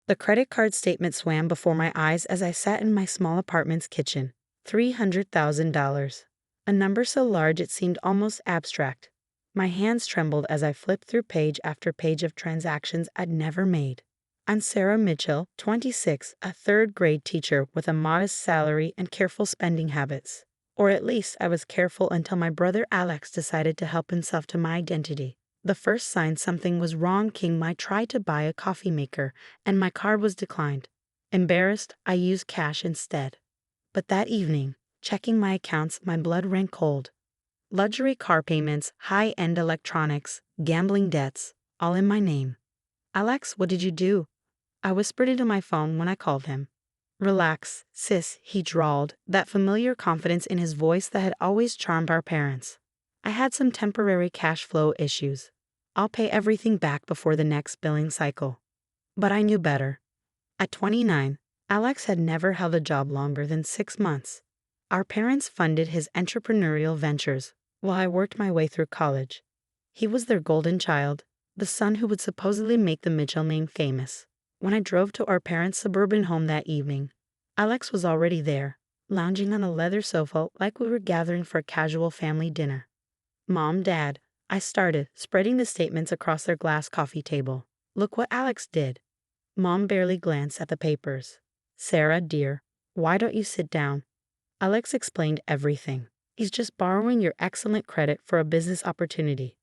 The credit card statement swam before my eyes as I sat in my small apartment's kitchen. $300,000. A number so large it seemed almost abstract. My hands trembled as I flipped through page after page of transactions I'd never made. I'm Sarah Mitchell, 26, a third-grade teacher with a modest salary and careful spending habits. Or at least I was careful until my brother Alex decided to help himself to my identity. The first sign something was wrong came when I tried to buy a coffee maker, and my card was declined. Embarrassed, I used cash instead. But that evening, checking my accounts, my blood ran cold. Luxury car payments, high-end electronics, gambling debts, all in my name. "Alex, what did you do?" I whispered into my phone when I called him. "Relax, sis," he drawled, that familiar confidence in his voice that had always charmed our parents. "I had some temporary cash flow issues. I'll pay everything back before the next billing cycle." But I knew better. At 29, Alex had never held a job longer than 6 months. Our parents funded his entrepreneurial ventures while I worked my way through college. He was their golden child, the son who would supposedly make the Mitchell name famous. When I drove to our parents' suburban home that evening, Alex was already there, lounging on a leather sofa like we were gathering for a casual family dinner. "Mom, Dad," I started, spreading the statements across their glass coffee table. "Look what Alex did." Mom barely glanced at the papers. "Sarah, dear, why don't you sit down?" Alex explained everything. "He's just borrowing your excellent credit for a business opportunity."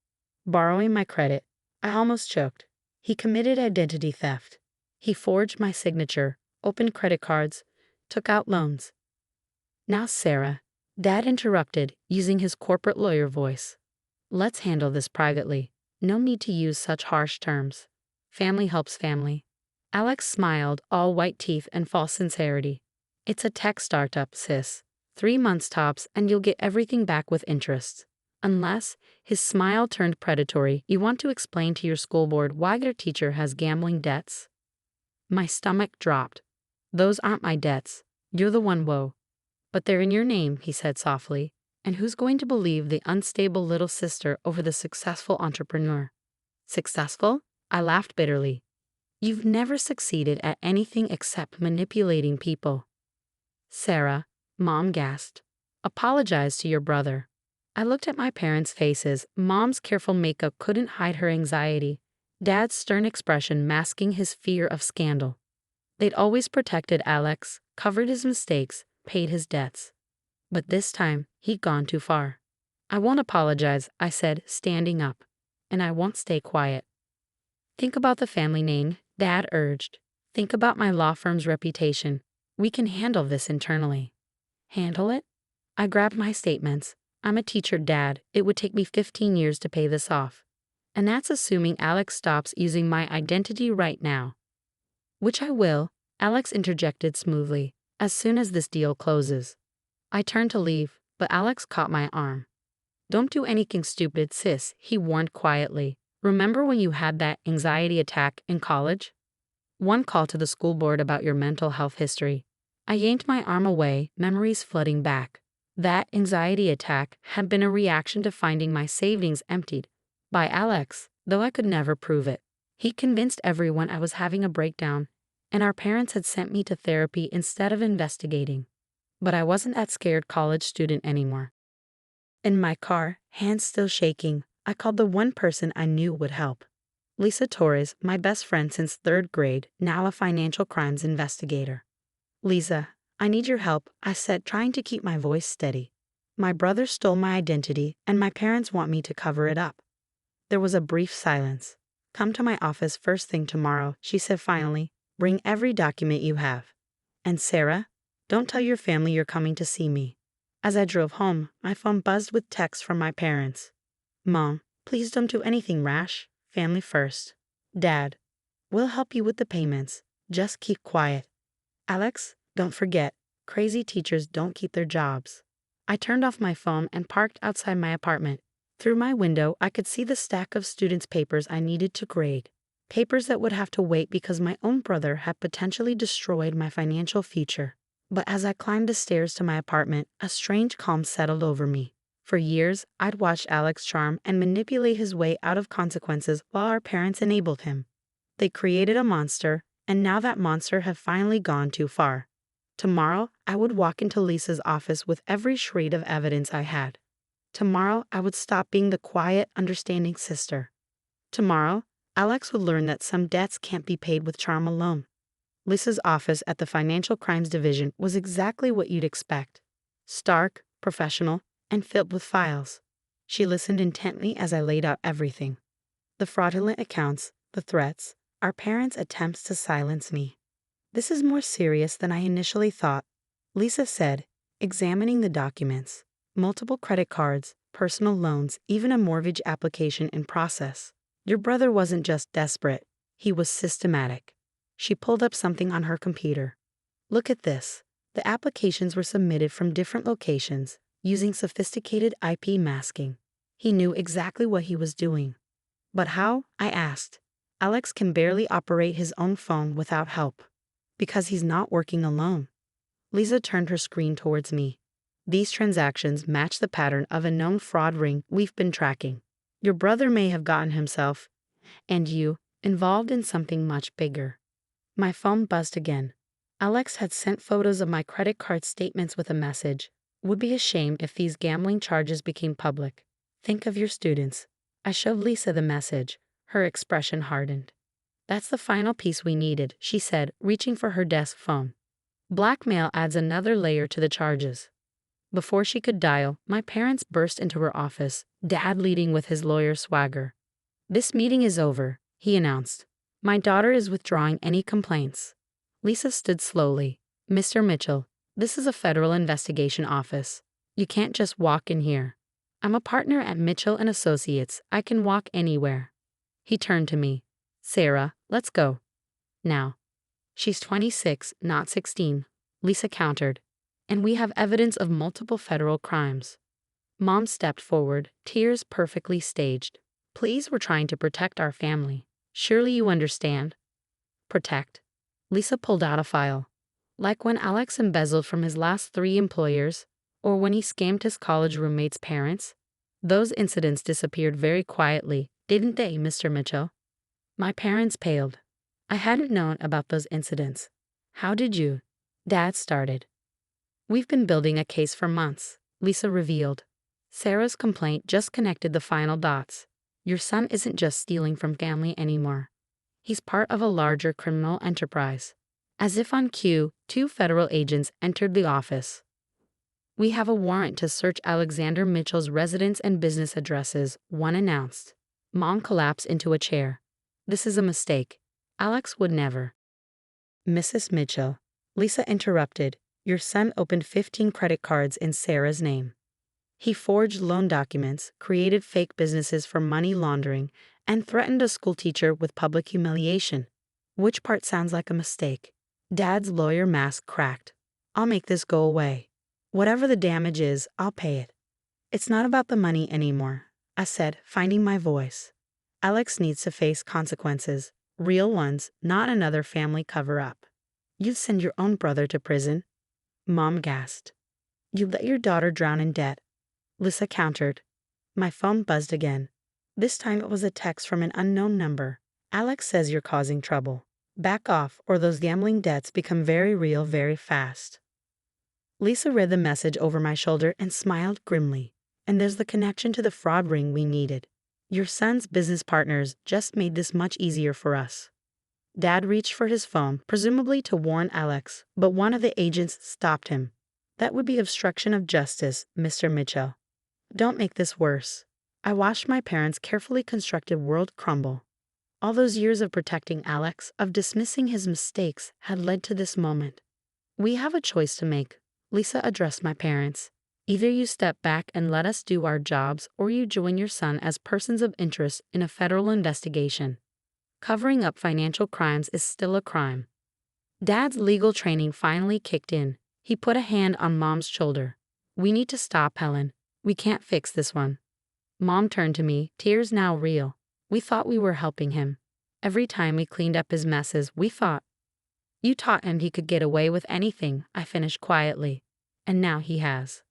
Borrowing my credit? I almost choked. He committed identity theft. He forged my signature, opened credit cards, took out loans. "Now, Sarah," Dad interrupted, using his corporate lawyer voice. "Let's handle this privately. No need to use such harsh terms. Family helps family." Alex smiled, all white teeth and false sincerity. "It's a tech startup, sis. 3 months tops and you'll get everything back with interest. Unless," his smile turned predatory, "you want to explain to your school board why their teacher has gambling debts." My stomach dropped. "Those aren't my debts. You're the one, whoa. But they're in your name," he said softly. "And who's going to believe the unstable little sister over the successful entrepreneur?" "Successful?" I laughed bitterly. "You've never succeeded at anything except manipulating people." "Sarah," Mom gasped, "apologize to your brother." I looked at my parents' faces. Mom's careful makeup couldn't hide her anxiety, Dad's stern expression masking his fear of scandal. They'd always protected Alex, covered his mistakes, paid his debts. But this time, he'd gone too far. "I won't apologize," I said, standing up. "And I won't stay quiet." "Think about the family name," Dad urged. "Think about my law firm's reputation. We can handle this internally." "Handle it?" I grabbed my statements. "I'm a teacher, Dad. It would take me 15 years to pay this off. And that's assuming Alex stops using my identity right now." "Which I will," Alex interjected smoothly, "as soon as this deal closes." I turned to leave, but Alex caught my arm. "Don't do anything stupid, sis," he warned quietly. "Remember when you had that anxiety attack in college? One call to the school board about your mental health history." I yanked my arm away, memories flooding back. That anxiety attack had been a reaction to finding my savings emptied by Alex, though I could never prove it. He convinced everyone I was having a breakdown, and our parents had sent me to therapy instead of investigating. But I wasn't that scared college student anymore. In my car, hands still shaking, I called the one person I knew would help. Lisa Torres, my best friend since 3rd grade, now a financial crimes investigator. "Lisa, I need your help," I said, trying to keep my voice steady. "My brother stole my identity, and my parents want me to cover it up." There was a brief silence. "Come to my office first thing tomorrow," she said finally. "Bring every document you have. And Sarah, don't tell your family you're coming to see me." As I drove home, my phone buzzed with texts from my parents. "Mom, please don't do anything rash. Family first." "Dad, we'll help you with the payments. Just keep quiet." "Alex, don't forget, crazy teachers don't keep their jobs." I turned off my phone and parked outside my apartment. Through my window, I could see the stack of students' papers I needed to grade. Papers that would have to wait because my own brother had potentially destroyed my financial future. But as I climbed the stairs to my apartment, a strange calm settled over me. For years, I'd watched Alex charm and manipulate his way out of consequences while our parents enabled him. They created a monster, And now that monster had finally gone too far. Tomorrow, I would walk into Lisa's office with every shred of evidence I had. Tomorrow, I would stop being the quiet, understanding sister. Tomorrow, Alex would learn that some debts can't be paid with charm alone. Lisa's office at the Financial Crimes Division was exactly what you'd expect. Stark, professional, and filled with files. She listened intently as I laid out everything. The fraudulent accounts, the threats, our parents' attempts to silence me. This is more serious than I initially thought, Lisa said, examining the documents. Multiple credit cards, personal loans, even a mortgage application in process. Your brother wasn't just desperate, he was systematic. She pulled up something on her computer. Look at this. The applications were submitted from different locations, using sophisticated IP masking. He knew exactly what he was doing. But how? I asked. Alex can barely operate his own phone without help. Because he's not working alone. Lisa turned her screen towards me. These transactions match the pattern of a known fraud ring we've been tracking. Your brother may have gotten himself, and you, involved in something much bigger. My phone buzzed again. Alex had sent photos of my credit card statements with a message. Would be a shame if these gambling charges became public. Think of your students. I showed Lisa the message. Her expression hardened. That's the final piece we needed, she said, reaching for her desk phone. Blackmail adds another layer to the charges. Before she could dial, my parents burst into her office, Dad leading with his lawyer swagger. This meeting is over, he announced. My daughter is withdrawing any complaints. Lisa stood slowly. Mr. Mitchell, this is a federal investigation office. You can't just walk in here. I'm a partner at Mitchell & Associates. I can walk anywhere. He turned to me. Sarah, let's go. Now. She's 26, not 16, Lisa countered. And we have evidence of multiple federal crimes. Mom stepped forward, tears perfectly staged. Please, we're trying to protect our family. Surely you understand. Protect. Lisa pulled out a file. Like when Alex embezzled from his last 3 employers, or when he scammed his college roommate's parents. Those incidents disappeared very quietly, didn't they, Mr. Mitchell? My parents paled. I hadn't known about those incidents. How did you? Dad started. We've been building a case for months, Lisa revealed. Sarah's complaint just connected the final dots. Your son isn't just stealing from family anymore. He's part of a larger criminal enterprise. As if on cue, 2 federal agents entered the office. We have a warrant to search Alexander Mitchell's residence and business addresses, one announced. Mom collapsed into a chair. This is a mistake. Alex would never. Mrs. Mitchell, Lisa interrupted. Your son opened 15 credit cards in Sarah's name. He forged loan documents, created fake businesses for money laundering, and threatened a schoolteacher with public humiliation. Which part sounds like a mistake? Dad's lawyer mask cracked. I'll make this go away. Whatever the damage is, I'll pay it. It's not about the money anymore, I said, finding my voice. Alex needs to face consequences, real ones, not another family cover-up. You'd send your own brother to prison. Mom gasped. You let your daughter drown in debt. Lisa countered. My phone buzzed again. This time it was a text from an unknown number. Alex says you're causing trouble. Back off, or those gambling debts become very real very fast. Lisa read the message over my shoulder and smiled grimly. And there's the connection to the fraud ring we needed. Your son's business partners just made this much easier for us. Dad reached for his phone, presumably to warn Alex, but one of the agents stopped him. That would be obstruction of justice, Mr. Mitchell. Don't make this worse. I watched my parents' carefully constructed world crumble. All those years of protecting Alex, of dismissing his mistakes, had led to this moment. We have a choice to make, Lisa addressed my parents. Either you step back and let us do our jobs, or you join your son as persons of interest in a federal investigation. Covering up financial crimes is still a crime. Dad's legal training finally kicked in. He put a hand on Mom's shoulder. We need to stop, Helen. We can't fix this one. Mom turned to me, tears now real. We thought we were helping him. Every time we cleaned up his messes, we thought. You taught him he could get away with anything, I finished quietly. And now he has.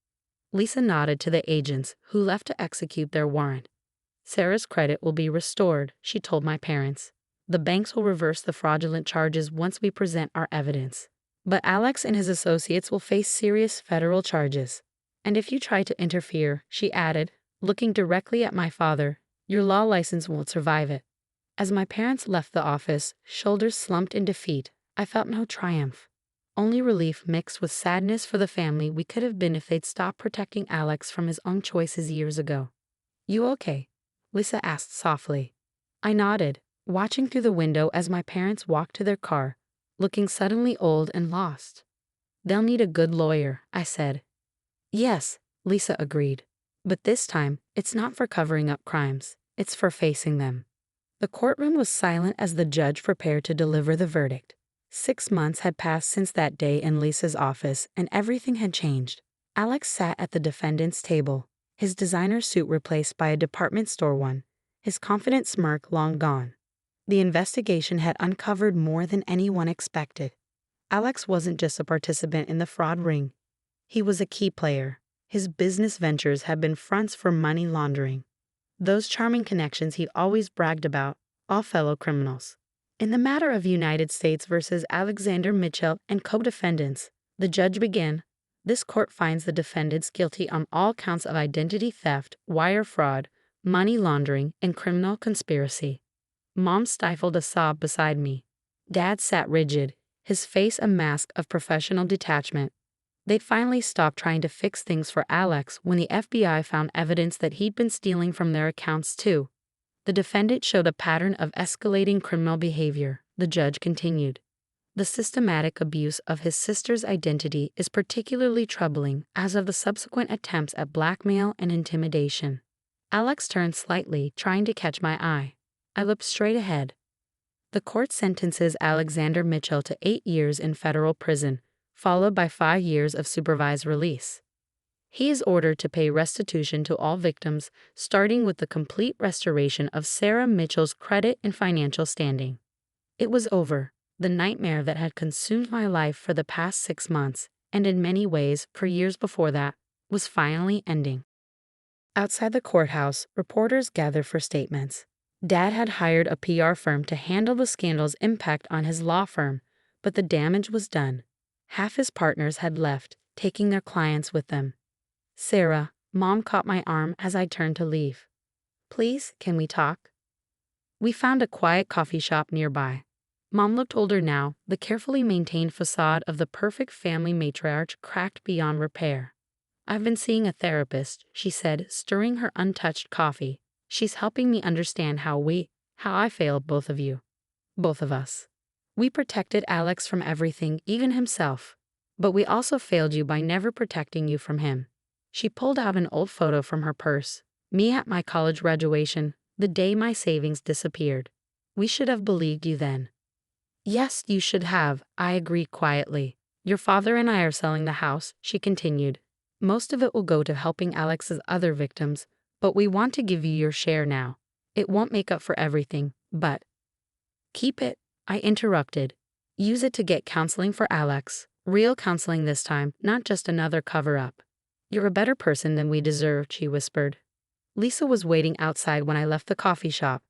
Lisa nodded to the agents, who left to execute their warrant. Sarah's credit will be restored, she told my parents. The banks will reverse the fraudulent charges once we present our evidence. But Alex and his associates will face serious federal charges. And if you try to interfere, she added, looking directly at my father, your law license won't survive it. As my parents left the office, shoulders slumped in defeat, I felt no triumph. Only relief mixed with sadness for the family we could have been if they'd stopped protecting Alex from his own choices years ago. You okay? Lisa asked softly. I nodded, watching through the window as my parents walked to their car, looking suddenly old and lost. They'll need a good lawyer, I said. Yes, Lisa agreed. But this time, it's not for covering up crimes, it's for facing them. The courtroom was silent as the judge prepared to deliver the verdict. 6 months had passed since that day in Lisa's office, and everything had changed. Alex sat at the defendant's table, his designer suit replaced by a department store one, his confident smirk long gone. The investigation had uncovered more than anyone expected. Alex wasn't just a participant in the fraud ring. He was a key player. His business ventures had been fronts for money laundering. Those charming connections he'd always bragged about, all fellow criminals. In the matter of United States versus Alexander Mitchell and co-defendants, the judge began, this court finds the defendants guilty on all counts of identity theft, wire fraud, money laundering, and criminal conspiracy. Mom stifled a sob beside me. Dad sat rigid, his face a mask of professional detachment. They'd finally stopped trying to fix things for Alex when the FBI found evidence that he'd been stealing from their accounts too. The defendant showed a pattern of escalating criminal behavior, the judge continued. The systematic abuse of his sister's identity is particularly troubling as of the subsequent attempts at blackmail and intimidation. Alex turned slightly, trying to catch my eye. I looked straight ahead. The court sentences Alexander Mitchell to 8 years in federal prison, followed by 5 years of supervised release. He is ordered to pay restitution to all victims, starting with the complete restoration of Sarah Mitchell's credit and financial standing. It was over. The nightmare that had consumed my life for the past 6 months, and in many ways for years before that, was finally ending. Outside the courthouse, reporters gathered for statements. Dad had hired a PR firm to handle the scandal's impact on his law firm, but the damage was done. Half his partners had left, taking their clients with them. Sarah, Mom caught my arm as I turned to leave. Please, can we talk? We found a quiet coffee shop nearby. Mom looked older now, the carefully maintained facade of the perfect family matriarch cracked beyond repair. I've been seeing a therapist, she said, stirring her untouched coffee. She's helping me understand how I failed both of you. Both of us. We protected Alex from everything, even himself. But we also failed you by never protecting you from him. She pulled out an old photo from her purse. Me at my college graduation, the day my savings disappeared. We should have believed you then. Yes, you should have, I agreed quietly. Your father and I are selling the house, she continued. Most of it will go to helping Alex's other victims, but we want to give you your share now. It won't make up for everything, but... Keep it, I interrupted. Use it to get counseling for Alex. Real counseling this time, not just another cover-up. You're a better person than we deserved, she whispered. Lisa was waiting outside when I left the coffee shop.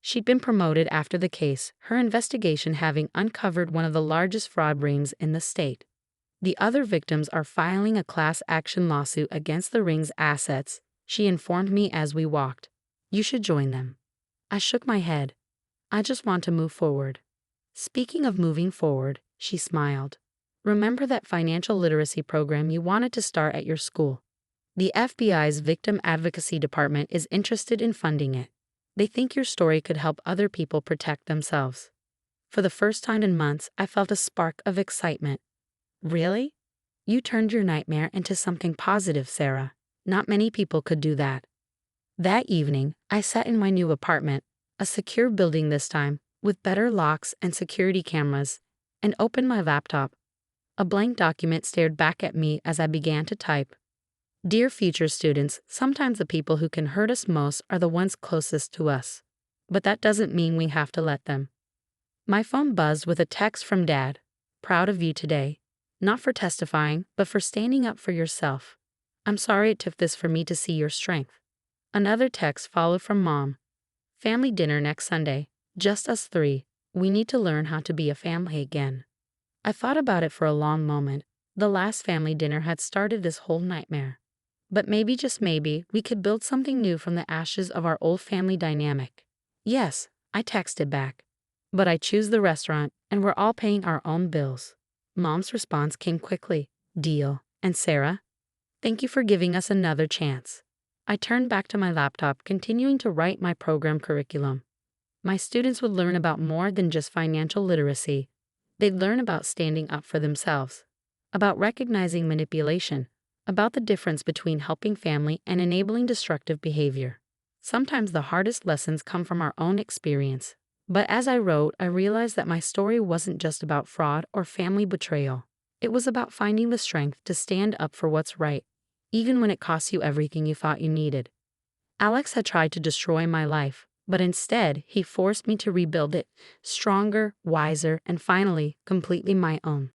She'd been promoted after the case, her investigation having uncovered one of the largest fraud rings in the state. The other victims are filing a class action lawsuit against the ring's assets, she informed me as we walked. You should join them. I shook my head. I just want to move forward. Speaking of moving forward, she smiled. Remember that financial literacy program you wanted to start at your school? The FBI's Victim Advocacy Department is interested in funding it. They think your story could help other people protect themselves. For the first time in months, I felt a spark of excitement. Really? You turned your nightmare into something positive, Sarah. Not many people could do that. That evening, I sat in my new apartment, a secure building this time, with better locks and security cameras, and opened my laptop. A blank document stared back at me as I began to type. Dear future students, sometimes the people who can hurt us most are the ones closest to us. But that doesn't mean we have to let them. My phone buzzed with a text from Dad. Proud of you today. Not for testifying, but for standing up for yourself. I'm sorry it took this for me to see your strength. Another text followed from Mom. Family dinner next Sunday. Just us three. We need to learn how to be a family again. I thought about it for a long moment. The last family dinner had started this whole nightmare. But maybe, just maybe, we could build something new from the ashes of our old family dynamic. Yes, I texted back. But I choose the restaurant, and we're all paying our own bills. Mom's response came quickly. Deal. And Sarah? Thank you for giving us another chance. I turned back to my laptop, continuing to write my program curriculum. My students would learn about more than just financial literacy. They'd learn about standing up for themselves, about recognizing manipulation, about the difference between helping family and enabling destructive behavior. Sometimes the hardest lessons come from our own experience. But as I wrote, I realized that my story wasn't just about fraud or family betrayal. It was about finding the strength to stand up for what's right, even when it costs you everything you thought you needed. Alex had tried to destroy my life, but instead he forced me to rebuild it, stronger, wiser, and finally, completely my own.